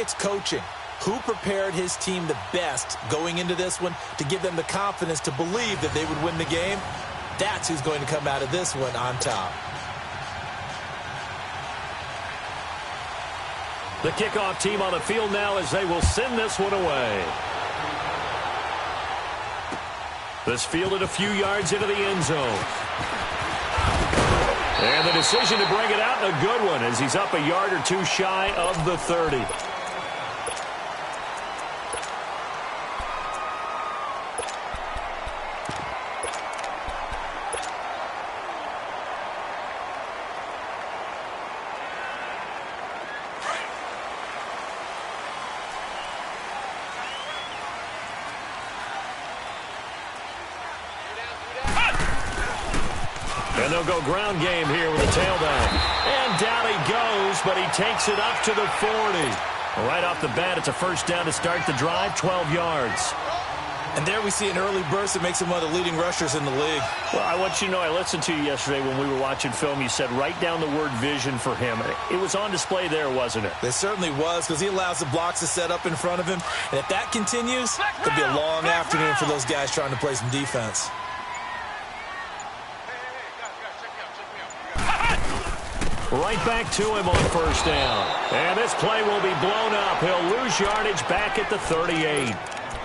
it's coaching. Who prepared his team the best going into this one to give them the confidence to believe that they would win the game? That's who's going to come out of this one on top. The kickoff team on the field now as they will send this one away. This fielded a few yards into the end zone. And the decision to bring it out, a good one, as he's up a yard or two shy of the 30. And they'll go ground game here with a tailback. And down he goes, but he takes it up to the 40. Right off the bat, it's a first down to start the drive, 12 yards. And there we see an early burst that makes him one of the leading rushers in the league. Well, I want you to know, I listened to you yesterday when we were watching film. You said write down the word vision for him. It was on display there, wasn't it? It certainly was, because he allows the blocks to set up in front of him. And if that continues, it'll be a long afternoon for those guys trying to play some defense. Right back to him on first down. And this play will be blown up. He'll lose yardage back at the 38.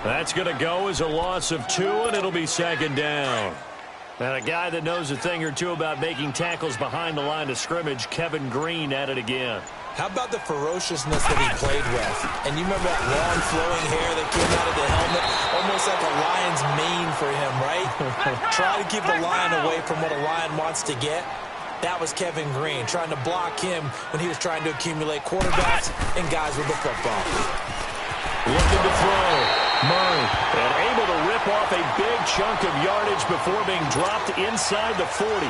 That's going to go as a loss of 2, and it'll be second down. And a guy that knows a thing or two about making tackles behind the line of scrimmage, Kevin Green, at it again. How about the ferociousness that he played with? And you remember that long flowing hair that came out of the helmet? Almost like a lion's mane for him, right? Try to keep the lion away from what a lion wants to get. That was Kevin Green, trying to block him when he was trying to accumulate quarterbacks and guys with the football. Looking to throw. Murray, and able to rip off a big chunk of yardage before being dropped inside the 40.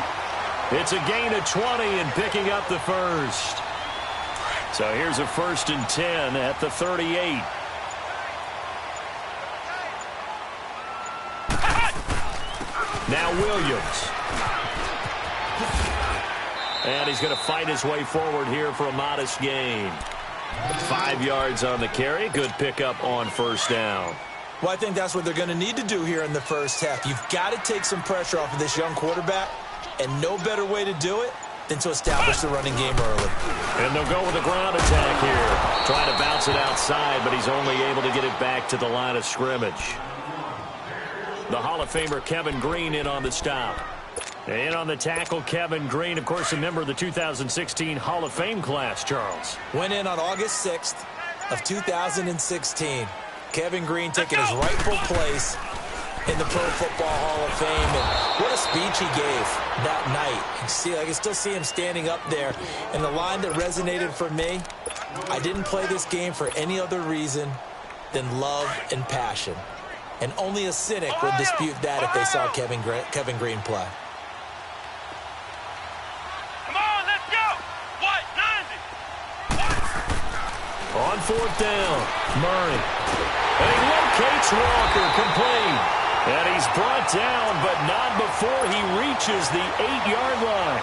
It's a gain of 20 and picking up the first. So here's a 1st and 10 at the 38. Now Williams. And he's going to fight his way forward here for a modest gain. 5 yards on the carry. Good pickup on first down. Well, I think that's what they're going to need to do here in the first half. You've got to take some pressure off of this young quarterback, and no better way to do it than to establish the running game early. And they'll go with a ground attack here. Trying to bounce it outside, but he's only able to get it back to the line of scrimmage. The Hall of Famer Kevin Green in on the stop. In on the tackle, Kevin Green, of course, a member of the 2016 Hall of Fame class, Charles. Went in on August 6th of 2016. Kevin Green taking his rightful place in the Pro Football Hall of Fame. And what a speech he gave that night. I can still see him standing up there. And the line that resonated for me, I didn't play this game for any other reason than love and passion. And only a cynic would dispute that if they saw Kevin Green play. On fourth down, Murray. And he locates Walker, complete. And he's brought down, but not before he reaches the 8-yard line.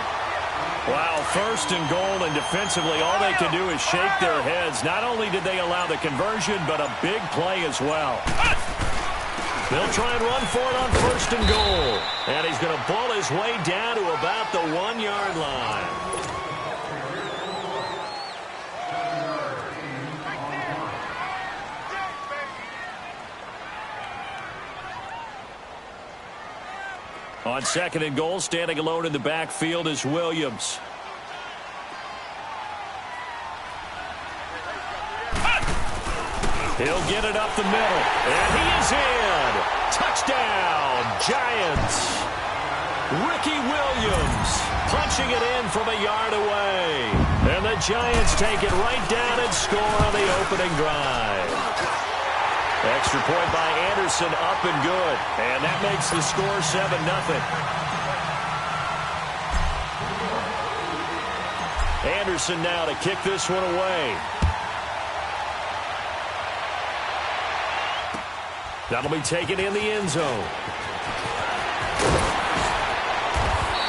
Wow, 1st and goal, and defensively all they can do is shake their heads. Not only did they allow the conversion, but a big play as well. They'll try and run for it on 1st and goal. And he's going to pull his way down to about the 1-yard line. On 2nd and goal, standing alone in the backfield is Williams. He'll get it up the middle, and he is in. Touchdown, Giants. Ricky Williams punching it in from a yard away. And the Giants take it right down and score on the opening drive. Extra point by Anderson, up and good. And that makes the score 7-0. Anderson now to kick this one away. That'll be taken in the end zone.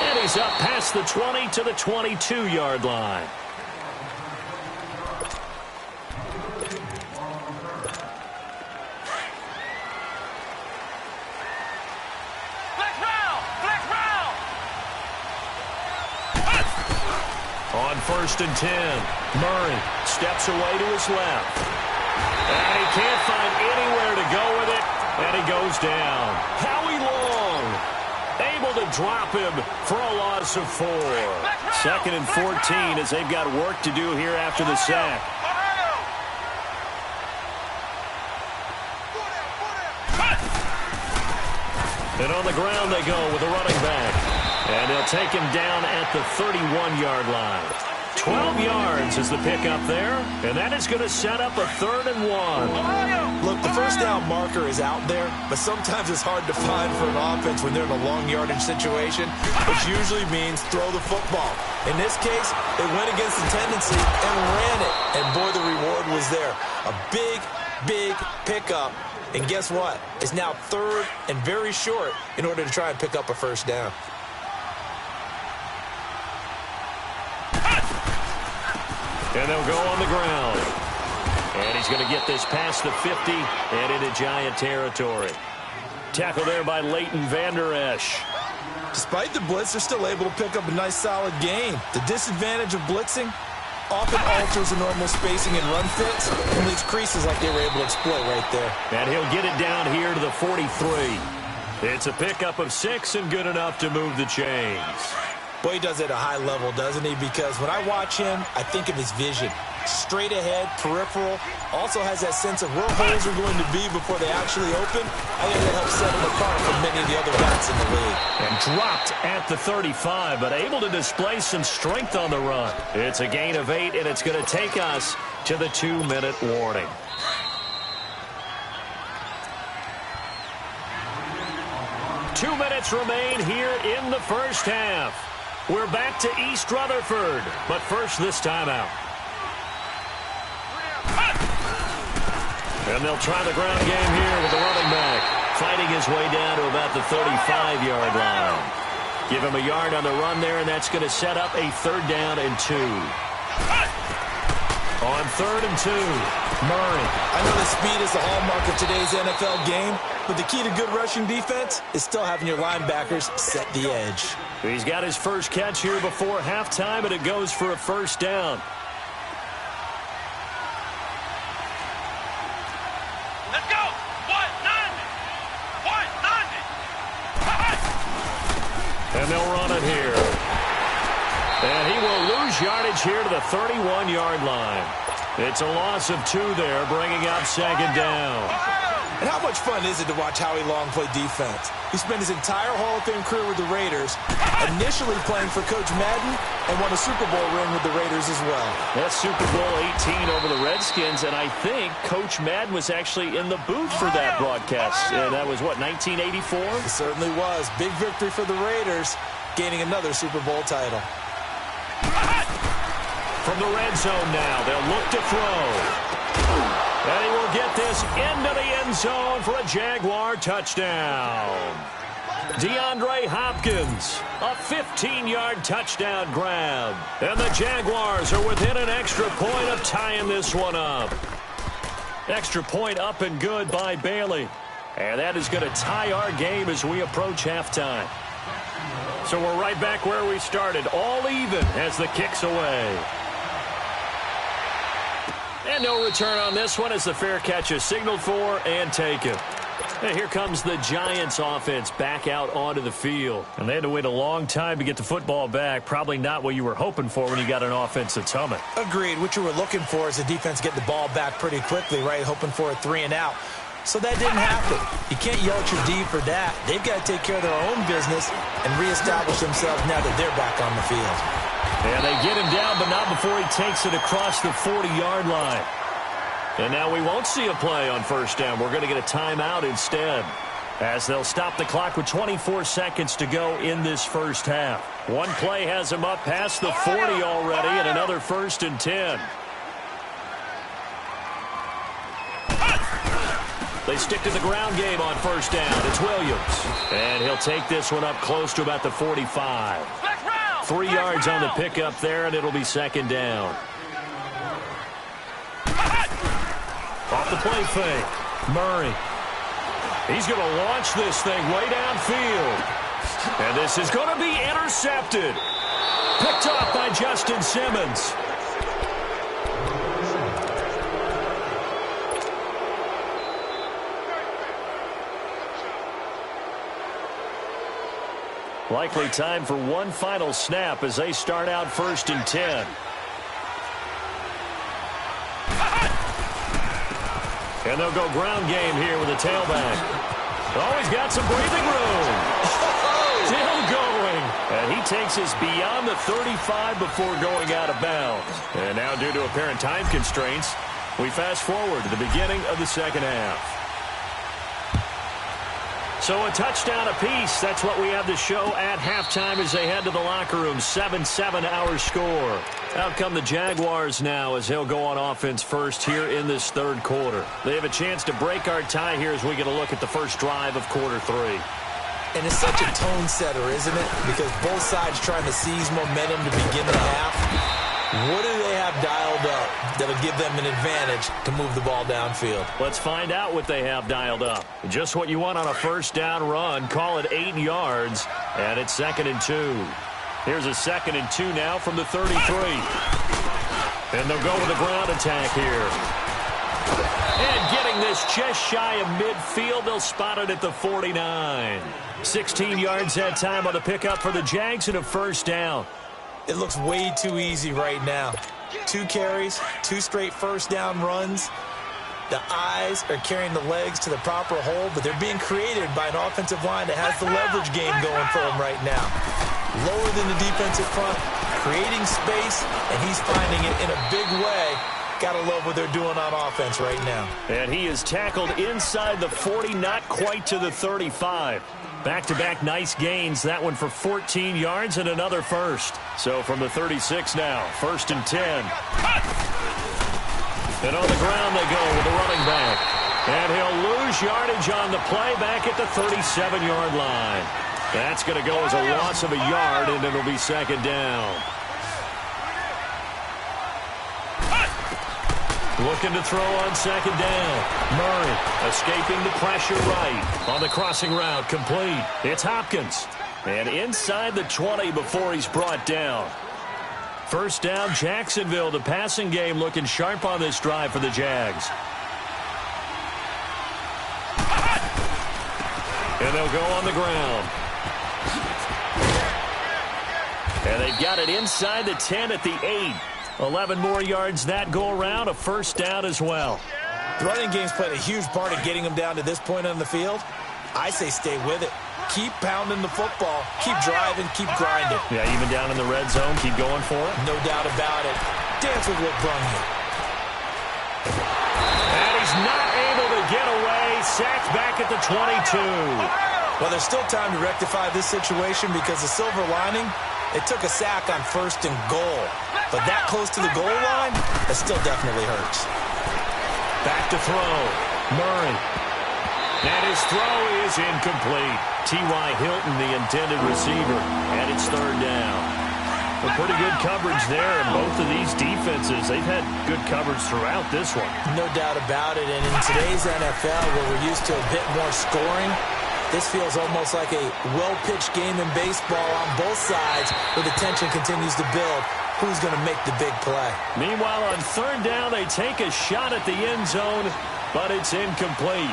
And he's up past the 20 to the 22-yard line. 1st and 10. Murray steps away to his left. And he can't find anywhere to go with it, and he goes down. Howie Long able to drop him for a loss of 4. 2nd and 14 as they've got work to do here after the sack. And on the ground they go with a running back. And they'll take him down at the 31-yard line. 12 yards is the pickup there. And that is going to set up a 3rd and 1. Look, the first down marker is out there, but sometimes it's hard to find for an offense when they're in a long yardage situation, which usually means throw the football. In this case, they went against the tendency and ran it. And boy, the reward was there. A big, big pickup. And guess what? It's now 3rd and very short in order to try and pick up a first down. And they'll go on the ground. And he's going to get this past the 50 and into Giant territory. Tackle there by Leighton Vander Esch. Despite the blitz, they're still able to pick up a nice solid gain. The disadvantage of blitzing often alters the normal spacing and run fits and leaves creases like they were able to exploit right there. And he'll get it down here to the 43. It's a pickup of 6 and good enough to move the chains. Boy, he does it at a high level, doesn't he? Because when I watch him, I think of his vision. Straight ahead, peripheral, also has that sense of where holes are going to be before they actually open. I think that helps set him apart from many of the other backs in the league. And dropped at the 35, but able to display some strength on the run. It's a gain of 8, and it's going to take us to the 2-minute warning. Two minutes remain here in the first half. We're back to East Rutherford, but first this timeout. And they'll try the ground game here with the running back, fighting his way down to about the 35-yard line. Give him a yard on the run there, and that's going to set up a 3rd down and 2. On 3rd and 2, Murray. I know that speed is the hallmark of today's NFL game, but the key to good rushing defense is still having your linebackers set the edge. He's got his first catch here before halftime, and it goes for a 1st down. Let's go! 190! And they'll run it here. And he will lose yardage here to the 31-yard line. It's a loss of 2 there, bringing up 2nd down. And how much fun is it to watch Howie Long play defense? He spent his entire Hall of Fame career with the Raiders, initially playing for Coach Madden, and won a Super Bowl ring with the Raiders as well. That's Super Bowl 18 over the Redskins, and I think Coach Madden was actually in the booth for that broadcast. And that was, what, 1984? It certainly was. Big victory for the Raiders, gaining another Super Bowl title. From the red zone now, they'll look to throw. And he will get this into the end zone for a Jaguar touchdown. DeAndre Hopkins, a 15-yard touchdown grab. And the Jaguars are within an extra point of tying this one up. Extra point up and good by Bailey. And that is going to tie our game as we approach halftime. So we're right back where we started, all even as the kick's away. And no return on this one as the fair catch is signaled for and taken. And here comes the Giants offense back out onto the field. And they had to wait a long time to get the football back. Probably not what you were hoping for when you got an offense that's humming. Agreed. What you were looking for is the defense get the ball back pretty quickly, right? Hoping for a 3 and out. So that didn't happen. You can't yell at your D for that. They've got to take care of their own business and reestablish themselves now that they're back on the field. And they get him down, but not before he takes it across the 40-yard line. And now we won't see a play on 1st down. We're going to get a timeout instead, as they'll stop the clock with 24 seconds to go in this first half. One play has him up past the 40 already, and another 1st and 10. They stick to the ground game on 1st down. It's Williams. And he'll take this one up close to about the 45. 3 yards on the pickup there, and it'll be 2nd down. Off the play fake. Murray. He's going to launch this thing way downfield. And this is going to be intercepted. Picked off by Justin Simmons. Likely time for one final snap as they start out 1st and 10. And they'll go ground game here with a tailback. Oh, he's got some breathing room. Still going. And he takes us beyond the 35 before going out of bounds. And now, due to apparent time constraints, we fast forward to the beginning of the second half. So a touchdown apiece. That's what we have to show at halftime as they head to the locker room. 7-7 our score. Out come the Jaguars now as he'll go on offense first here in this third quarter. They have a chance to break our tie here as we get a look at the first drive of quarter 3. And it's such a tone setter, isn't it? Because both sides trying to seize momentum to begin the half. What do they have dialed up that'll give them an advantage to move the ball downfield? Let's find out what they have dialed up. Just what you want on a first down run. Call it 8 yards, and it's 2nd and 2. Here's a 2nd and 2 now from the 33. And they'll go with a ground attack here. And getting this just shy of midfield, they'll spot it at the 49. 16 yards that time on the pickup for the Jags and a first down. It looks way too easy right now. 2 carries, 2 straight first down runs. The eyes are carrying the legs to the proper hole, but they're being created by an offensive line that has the leverage game going for them right now. Lower than the defensive front, creating space, and he's finding it in a big way. Gotta love what they're doing on offense right now. And he is tackled inside the 40, not quite to the 35. Back-to-back nice gains. That one for 14 yards and another first. So from the 36 now, 1st and 10. And on the ground they go with the running back. And he'll lose yardage on the play back at the 37-yard line. That's going to go as a loss of a yard, and it'll be 2nd down. Looking to throw on 2nd down. Murray escaping the pressure right. On the crossing route, complete. It's Hopkins. And inside the 20 before he's brought down. First down, Jacksonville. The passing game looking sharp on this drive for the Jags. And they'll go on the ground. And they've got it inside the 10 at the 8. 11 more yards that go around, a first down as well. The running game's played a huge part of getting them down to this point on the field. I say stay with it. Keep pounding the football. Keep driving. Keep grinding. Yeah, even down in the red zone, keep going for it. No doubt about it. Dance with what brung you. And he's not able to get away. Sacked back at the 22. Well, there's still time to rectify this situation because the silver lining, it took a sack on 1st and goal. But that close to the goal line, that still definitely hurts. Back to throw. Murray. And his throw is incomplete. T.Y. Hilton, the intended receiver, and it's 3rd down. A pretty good coverage there, and both of these defenses, they've had good coverage throughout this one. No doubt about it, and in today's NFL, where we're used to a bit more scoring, this feels almost like a well-pitched game in baseball on both sides where the tension continues to build. Who's going to make the big play? Meanwhile, on 3rd down, they take a shot at the end zone, but it's incomplete.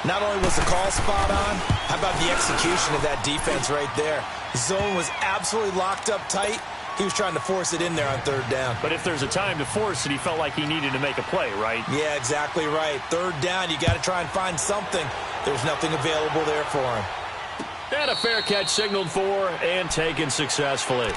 Not only was the call spot on, how about the execution of that defense right there? The zone was absolutely locked up tight. He was trying to force it in there on 3rd down. But if there's a time to force it, he felt like he needed to make a play, right? Yeah, exactly right. 3rd down, you got to try and find something. There's nothing available there for him. And a fair catch signaled for and taken successfully.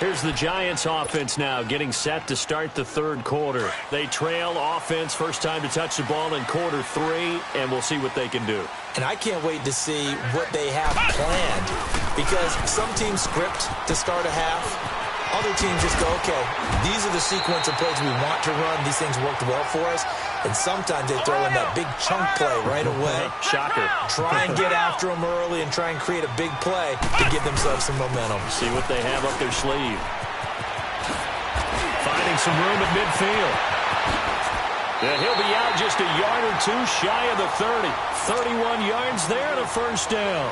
Here's the Giants offense now getting set to start the 3rd quarter. They trail offense, first time to touch the ball in quarter 3, and we'll see what they can do. And I can't wait to see what they have planned because some teams script to start a half. Other teams just go, okay, these are the sequence of plays we want to run. These things worked well for us. And sometimes they throw in that big chunk play right away. Shocker. Try and get after them early and try and create a big play to give themselves some momentum. See what they have up their sleeve. Finding some room at midfield. And he'll be out just a yard or two shy of the 30. 31 yards there and a first down.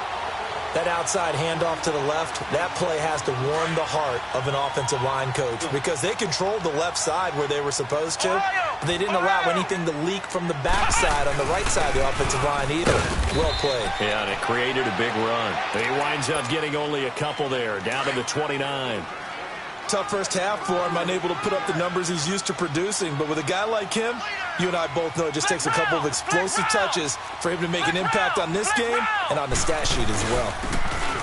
That outside handoff to the left, that play has to warm the heart of an offensive line coach because they controlled the left side where they were supposed to. But they didn't allow anything to leak from the backside on the right side of the offensive line either. Well played. Yeah, and it created a big run. He winds up getting only a couple there, down to the 29. Tough first half for him, unable to put up the numbers he's used to producing. But with a guy like him, you and I both know it just takes a couple of explosive touches for him to make an impact on this game and on the stat sheet as well.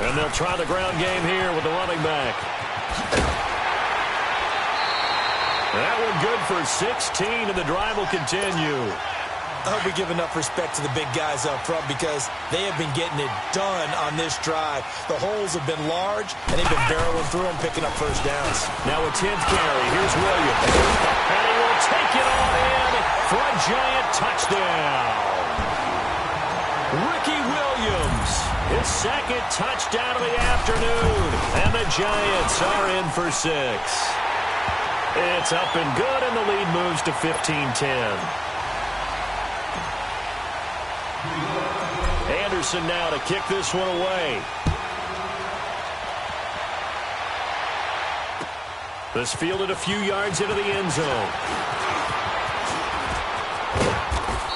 And they'll try the ground game here with the running back. That one good for 16, and the drive will continue. I hope we give enough respect to the big guys up front because they have been getting it done on this drive. The holes have been large, and they've been barreling through them, picking up first downs. Now a 10th carry. Here's Williams. And he will take it on in for a giant touchdown. Ricky Williams, his second touchdown of the afternoon. And the Giants are in for 6. It's up and good, and the lead moves to 15-10. Anderson now to kick this one away. This fielded a few yards into the end zone.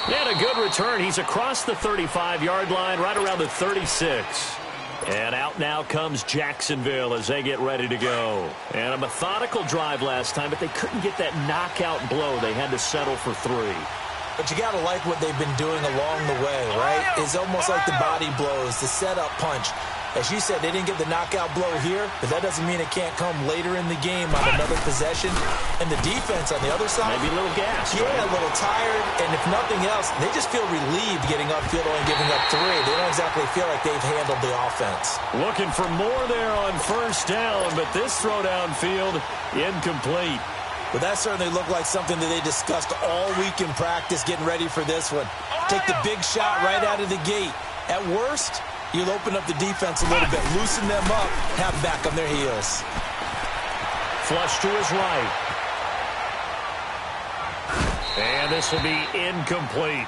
And a good return. He's across the 35-yard line, right around the 36. And out now comes Jacksonville as they get ready to go. And a methodical drive last time, but they couldn't get that knockout blow. They had to settle for 3. But you got to like what they've been doing along the way, right? It's almost like the body blows, the setup punch. As you said, they didn't get the knockout blow here, but that doesn't mean it can't come later in the game on another possession. And the defense on the other side, maybe a little gassed. Yeah, a little tired. And if nothing else, they just feel relieved getting upfield and giving up 3. They don't exactly feel like they've handled the offense. Looking for more there on first down, but this throw downfield incomplete. But that certainly looked like something that they discussed all week in practice, getting ready for this one. Take the big shot right out of the gate. At worst, you'll open up the defense a little bit, loosen them up, have back on their heels. Flush to his right. And this will be incomplete.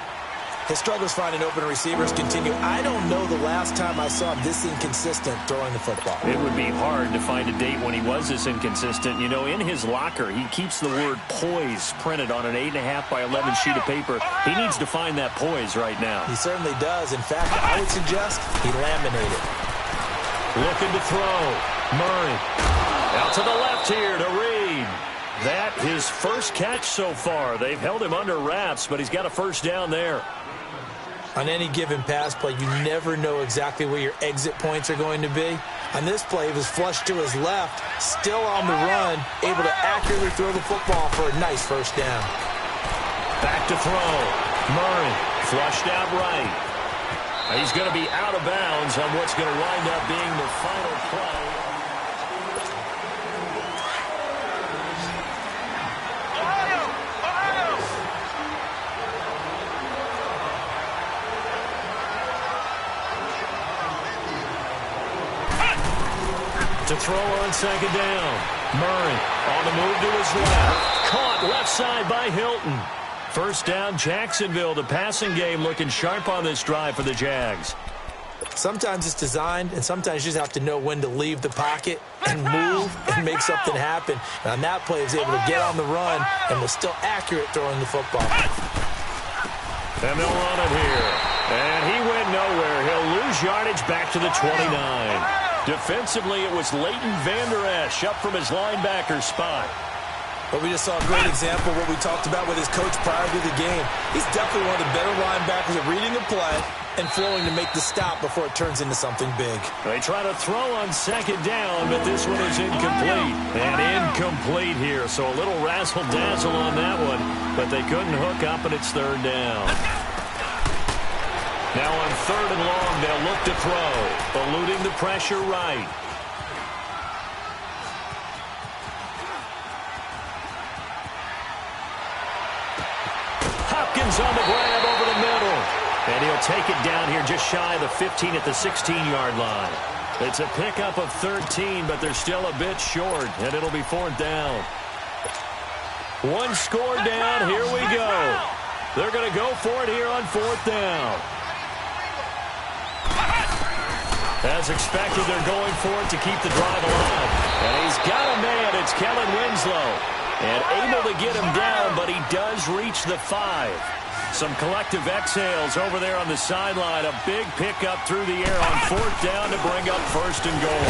His struggles finding open receivers continue. I don't know the last time I saw him this inconsistent throwing the football. It would be hard to find a date when he was this inconsistent. You know, in his locker, he keeps the word poise printed on an 8.5 by 11 sheet of paper. He needs to find that poise right now. He certainly does. In fact, I would suggest he laminated. Looking to throw. Murray. Out to the left here to Reed. That his first catch so far. They've held him under wraps, but he's got a first down there. On any given pass play, you never know exactly where your exit points are going to be. On this play, he was flushed to his left, still on the run, able to accurately throw the football for a nice first down. Back to throw. Murray flushed out right. He's going to be out of bounds on what's going to wind up being the final play. To throw on second down. Murray on the move to his left. Caught left side by Hilton. First down, Jacksonville. The passing game looking sharp on this drive for the Jags. Sometimes it's designed, and sometimes you just have to know when to leave the pocket and move and make something happen. And on that play, he was able to get on the run and was still accurate throwing the football. And they'll run it here. And he went nowhere. He'll lose yardage back to the 29. Defensively, it was Leighton Vander Esch up from his linebacker spot. But we just saw a great example of what we talked about with his coach prior to the game. He's definitely one of the better linebackers at reading the play and flowing to make the stop before it turns into something big. They try to throw on second down, but this one is incomplete. And incomplete here, so a little razzle-dazzle on that one, but they couldn't hook up, and it's third down. Now on third and long, they'll look to throw, eluding the pressure right. Hopkins on the grab over the middle. And he'll take it down here just shy of the 15 at the 16-yard line. It's a pickup of 13, but they're still a bit short, and it'll be fourth down. One score down, here we go. They're going to go for it here on fourth down. As expected, they're going for it to keep the drive alive. And he's got a man. It's Kellen Winslow. And able to get him down, but he does reach the 5. Some collective exhales over there on the sideline. A big pickup through the air on 4th down to bring up 1st and goal.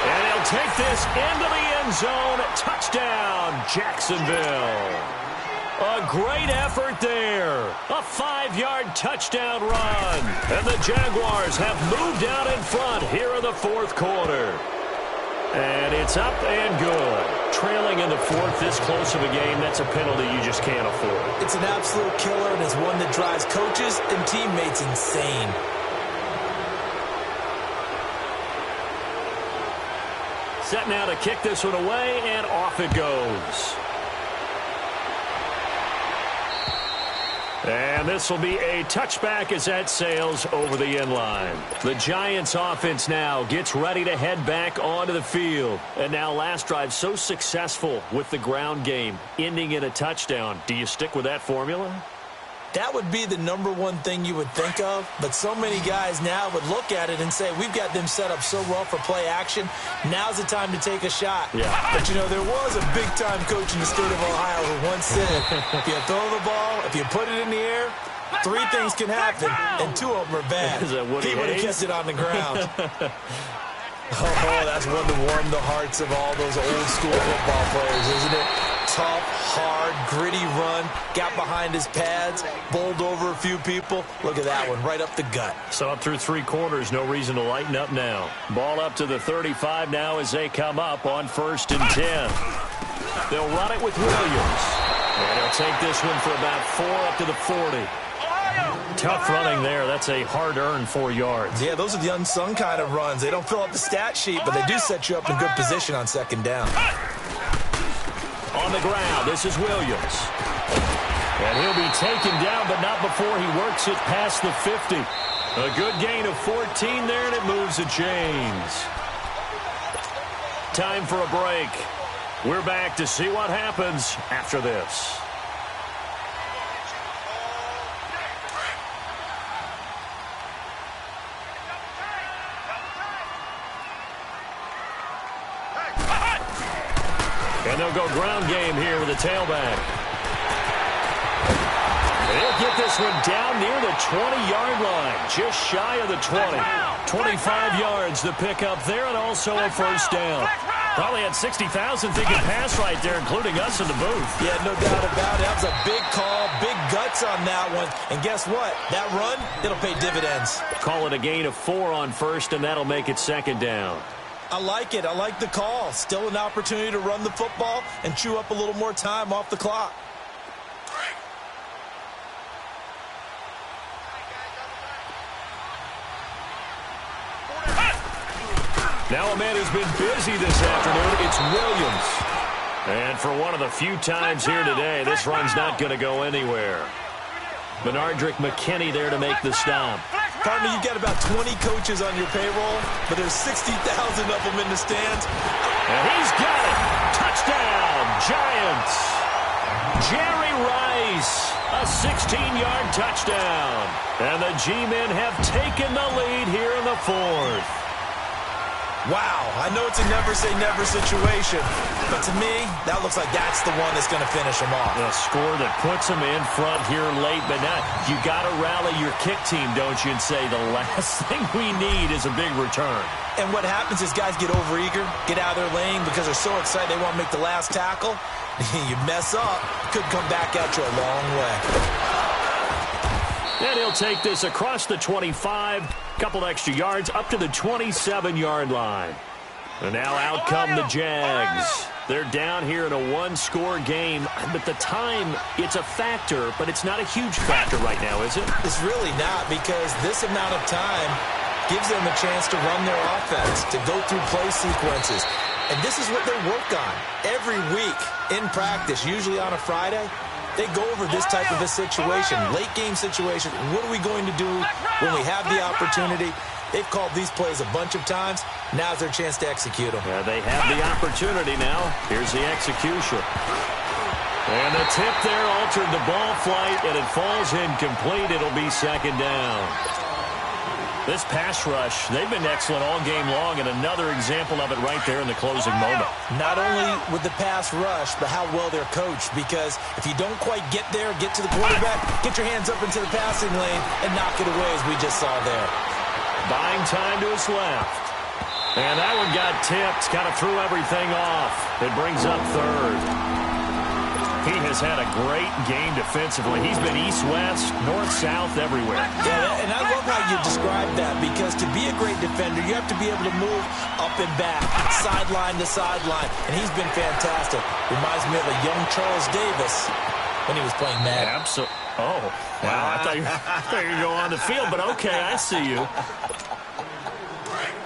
And he'll take this into the end zone. Touchdown, Jacksonville. A great effort there. A 5-yard touchdown run. And the Jaguars have moved out in front here in the 4th quarter. And it's up and good. Trailing in the 4th, this close of a game, that's a penalty you just can't afford. It's an absolute killer, and it's one that drives coaches and teammates insane. Set now to kick this one away, and off it goes. And this will be a touchback as that sails over the end line. The Giants offense now gets ready to head back onto the field. And now last drive so successful with the ground game, ending in a touchdown. Do you stick with that formula? That would be the #1 thing you would think of, but so many guys now would look at it and say, we've got them set up so well for play action, now's the time to take a shot. Yeah. But, you know, there was a big-time coach in the state of Ohio who once said, if you throw the ball, if you put it in the air, 3 things can happen, and 2 of them are bad. He would have kept it on the ground. Oh, that's one to warm the hearts of all those old-school football players, isn't it? Tough, hard, gritty run, got behind his pads, bowled over a few people. Look at that one, right up the gut. So up through 3 quarters, no reason to lighten up now. Ball up to the 35 now as they come up on 1st and 10. They'll run it with Williams. And he'll take this one for about 4 up to the 40. Tough running there. That's a hard-earned 4 yards. Yeah, those are the unsung kind of runs. They don't fill up the stat sheet, but they do set you up in good position on 2nd down. On the ground, this is Williams. And he'll be taken down, but not before he works it past the 50. A good gain of 14 there, and it moves the chains. Time for a break. We're back to see what happens after this. And they'll go ground game here with a tailback. And he'll get this one down near the 20-yard line, just shy of the 20. 25 yards the pickup there, and also a 1st down. Probably had 60,000 thinking pass right there, including us in the booth. Yeah, no doubt about it. That was a big call, big guts on that one. And guess what? That run, it'll pay dividends. Call it a gain of 4 on 1st, and that'll make it 2nd down. I like it. I like the call. Still an opportunity to run the football and chew up a little more time off the clock. Now a man who's been busy this afternoon, it's Williams. And for one of the few times here today, this run's not going to go anywhere. Benardrick McKinney there to make the stop. Partner, you've got about 20 coaches on your payroll, but there's 60,000 of them in the stands. And he's got it. Touchdown, Giants. Jerry Rice, a 16-yard touchdown. And the G-men have taken the lead here in the 4th. Wow, I know it's a never-say-never situation, but to me, that looks like that's the one that's going to finish them off. A score that puts them in front here late, but now you got to rally your kick team, don't you, and say the last thing we need is a big return. And what happens is guys get overeager, get out of their lane because they're so excited they want to make the last tackle. You mess up, could come back at you a long way. And he'll take this across the 25, couple extra yards up to the 27-yard line. And now out come the Jags. They're down here in a 1-score game, but the time, it's a factor, but it's not a huge factor right now, is it? It's really not, because this amount of time gives them a chance to run their offense, to go through play sequences. And this is what they work on every week in practice, usually on a Friday. They go over this type of a situation, late game situation. What are we going to do when we have the opportunity? They've called these plays a bunch of times. Now's their chance to execute them. Yeah, they have the opportunity now. Here's the execution. And the tip there altered the ball flight, and it falls incomplete. It'll be 2nd down. This pass rush, they've been excellent all game long, and another example of it right there in the closing moment. Not only with the pass rush, but how well they're coached, because if you don't quite get there, get to the quarterback, get your hands up into the passing lane and knock it away, as we just saw there. Buying time to his left. And that one got tipped, kind of threw everything off. It brings up third. He has had a great game defensively. He's been east-west, north-south, everywhere. Yeah, and I love how you describe that, because to be a great defender, you have to be able to move up and back, sideline to sideline, and he's been fantastic. Reminds me of a young Charles Davis when he was playing Madden. Absolutely. Oh, wow. I thought you were going to go on the field, but okay, I see you.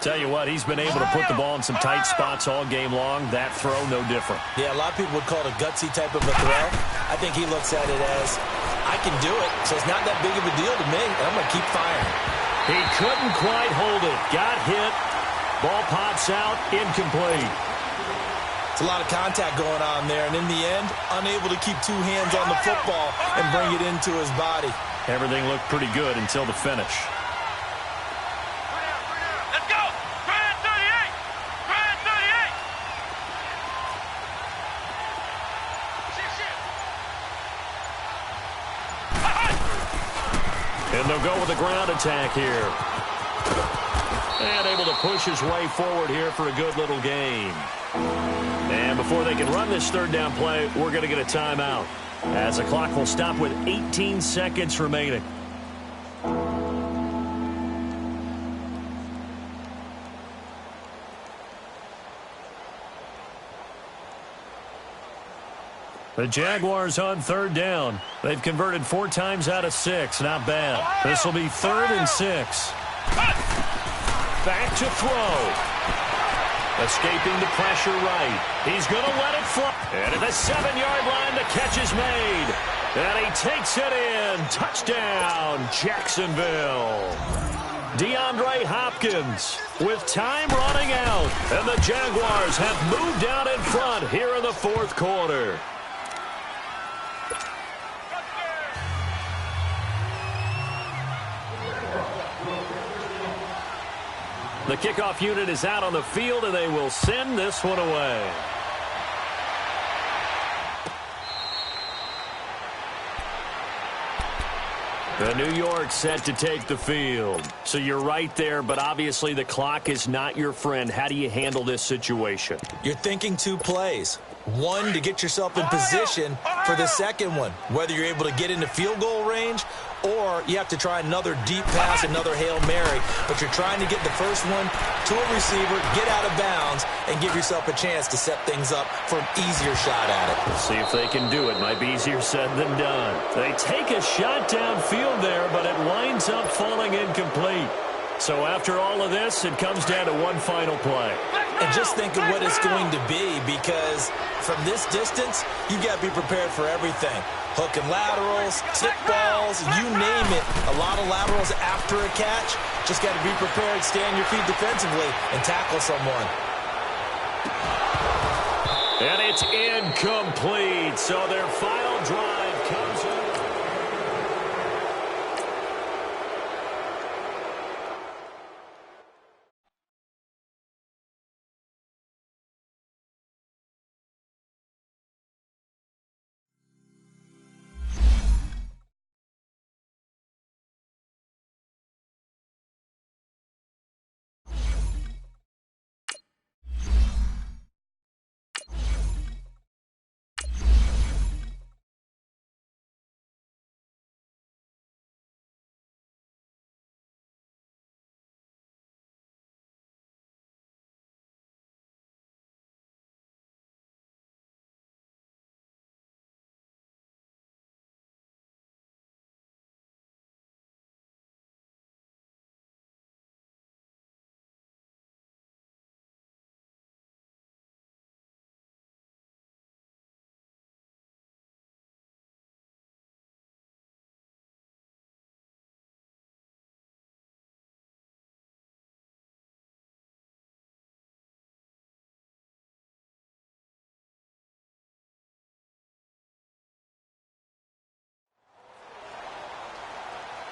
Tell you what, he's been able to put the ball in some tight spots all game long. That throw, no different. Yeah, a lot of people would call it a gutsy type of a throw. I think he looks at it as, I can do it, so it's not that big of a deal to me, and I'm going to keep firing. He couldn't quite hold it. Got hit. Ball pops out, incomplete. It's a lot of contact going on there, and in the end, unable to keep two hands on the football and bring it into his body. Everything looked pretty good until the finish. And they'll go with a ground attack here. And able to push his way forward here for a good little gain. And before they can run this third down play, we're going to get a timeout, as the clock will stop with 18 seconds remaining. The Jaguars on third down. They've converted 4 times out of 6. Not bad. This will be 3rd and 6. Back to throw. Escaping the pressure right. He's going to let it fly. And at the 7-yard line, the catch is made. And he takes it in. Touchdown, Jacksonville. DeAndre Hopkins with time running out. And the Jaguars have moved out in front here in the 4th quarter. The kickoff unit is out on the field, and they will send this one away. The New York set to take the field. So you're right there, but obviously the clock is not your friend. How do you handle this situation? You're thinking 2 plays. One, to get yourself in position for the second one, whether you're able to get into field goal range or you have to try another deep pass, another Hail Mary. But you're trying to get the first one to a receiver, get out of bounds, and give yourself a chance to set things up for an easier shot at it. We'll see if they can do it. Might be easier said than done. They take a shot downfield there, but it winds up falling incomplete. So after all of this, it comes down to one final play. And just think of what it's going to be, because from this distance, you got to be prepared for everything. Hook and laterals, tip balls, you name it. A lot of laterals after a catch. Just got to be prepared, stay on your feet defensively, and tackle someone. And it's incomplete. So their final drive comes in.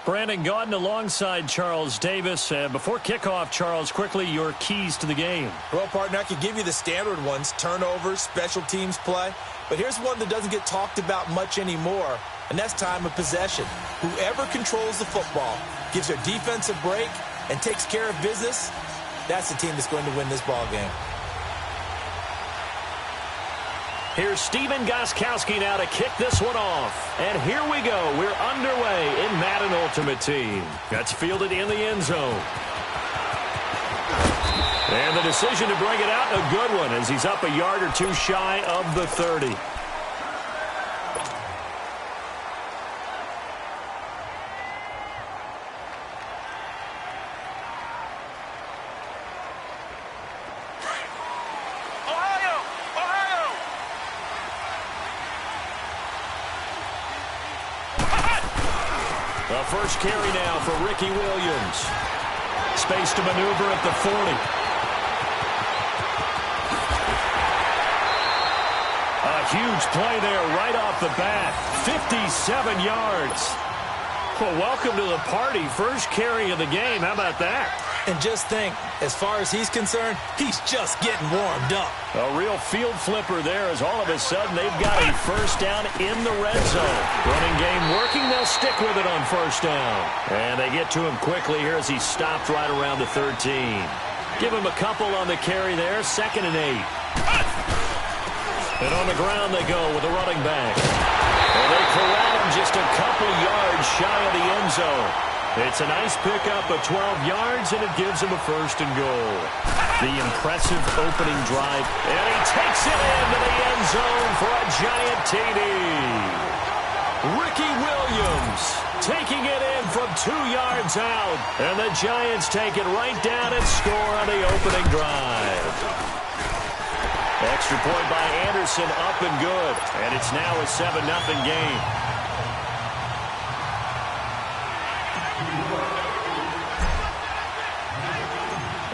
Brandon Gaudin alongside Charles Davis. Before kickoff, Charles, quickly your keys to the game. Well, partner, I could give you the standard ones, turnovers, special teams play. But here's one that doesn't get talked about much anymore, and that's time of possession. Whoever controls the football, gives their defense a break, and takes care of business, that's the team that's going to win this ball game. Here's Steven Gostkowski now to kick this one off. And here we go. We're underway in Madden Ultimate Team. That's fielded in the end zone. And the decision to bring it out, a good one, as he's up a yard or two shy of the 30. The first carry now for Ricky Williams. Space to maneuver at the 40. A huge play there right off the bat. 57 yards. Well, welcome to the party. First carry of the game. How about that? And just think, as far as he's concerned, he's just getting warmed up. A real field flipper there, as all of a sudden they've got a first down in the red zone. Running game working, they'll stick with it on first down. And they get to him quickly here as he stopped right around the 13. Give him a couple on the carry there, 2nd and 8. And on the ground they go with a running back. And they corral him just a couple yards shy of the end zone. It's a nice pickup of 12 yards, and it gives him a 1st and goal. The impressive opening drive, and he takes it into the end zone for a giant TD. Ricky Williams taking it in from 2 yards out, and the Giants take it right down and score on the opening drive. Extra point by Anderson, up and good, and it's now a 7-0 game.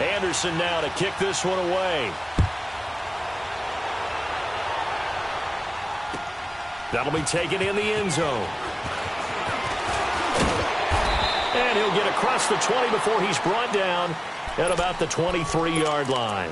Anderson now to kick this one away. That'll be taken in the end zone. And he'll get across the 20 before he's brought down at about the 23-yard line.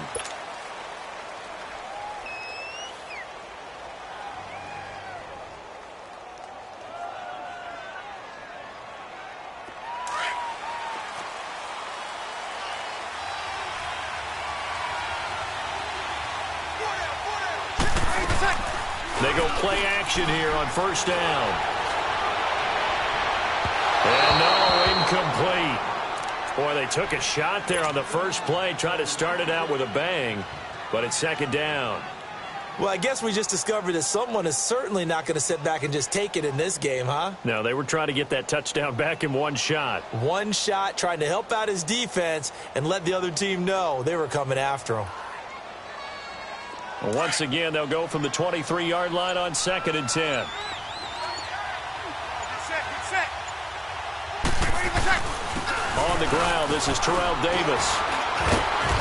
They go play action here on first down. And no, incomplete. Boy, they took a shot there on the first play, tried to start it out with a bang, but it's 2nd down. Well, I guess we just discovered that someone is certainly not going to sit back and just take it in this game, huh? No, they were trying to get that touchdown back in one shot. One shot, trying to help out his defense and let the other team know they were coming after him. Once again, they'll go from the 23-yard line on 2nd and 10. On the ground, this is Terrell Davis.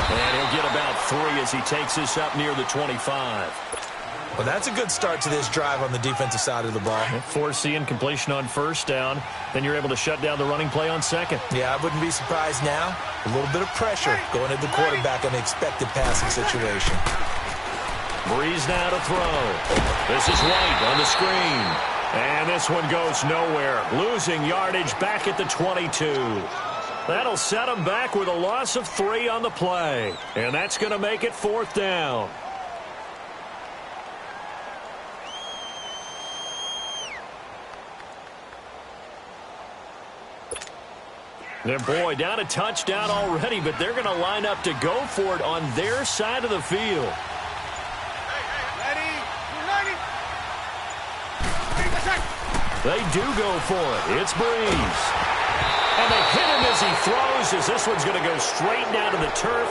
And he'll get about 3 as he takes this up near the 25. Well, that's a good start to this drive on the defensive side of the ball. Foreseeing completion on first down. Then you're able to shut down the running play on 2nd. Yeah, I wouldn't be surprised now. A little bit of pressure going at the quarterback on the expected passing situation. Breeze now to throw. This is White on the screen. And this one goes nowhere. Losing yardage back at the 22. That'll set them back with a loss of 3 on the play. And that's going to make it 4th down. And boy, down a touchdown already, but they're going to line up to go for it on their side of the field. They do go for it. It's Breeze. And they hit him as he throws, as this one's going to go straight down to the turf.